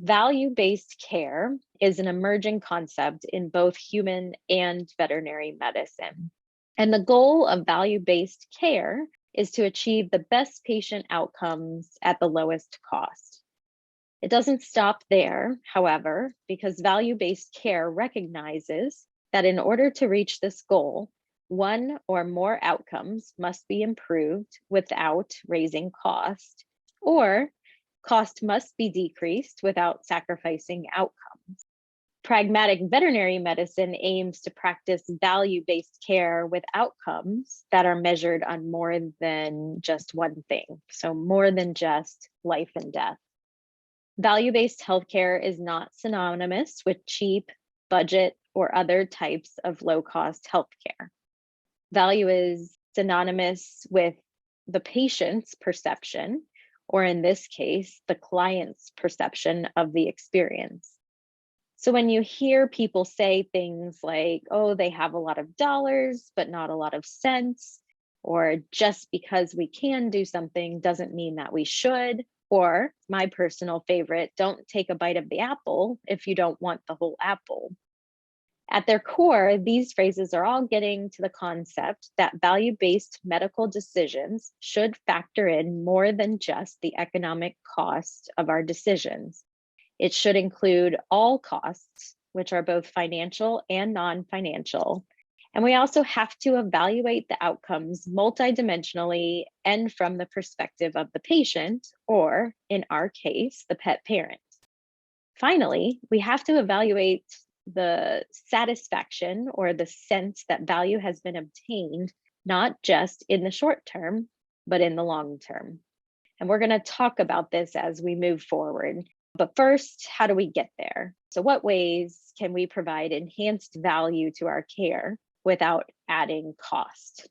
Value-based care is an emerging concept in both human and veterinary medicine. And the goal of value-based care is to achieve the best patient outcomes at the lowest cost. It doesn't stop there, however, because value-based care recognizes that in order to reach this goal, one or more outcomes must be improved without raising cost, or cost must be decreased without sacrificing outcomes. Pragmatic veterinary medicine aims to practice value-based care with outcomes that are measured on more than just one thing, so more than just life and death. Value-based healthcare is not synonymous with cheap, budget, or other types of low-cost healthcare. Value is synonymous with the patient's perception, or in this case, the client's perception of the experience. So when you hear people say things like, oh, they have a lot of dollars, but not a lot of sense, or just because we can do something doesn't mean that we should, or my personal favorite, don't take a bite of the apple if you don't want the whole apple. At their core, these phrases are all getting to the concept that value-based medical decisions should factor in more than just the economic cost of our decisions. It should include all costs, which are both financial and non-financial. And we also have to evaluate the outcomes multidimensionally and from the perspective of the patient, or in our case, the pet parent. Finally, we have to evaluate the satisfaction or the sense that value has been obtained, not just in the short term, but in the long term. And we're going to talk about this as we move forward. But first, how do we get there? So what ways can we provide enhanced value to our care without adding cost?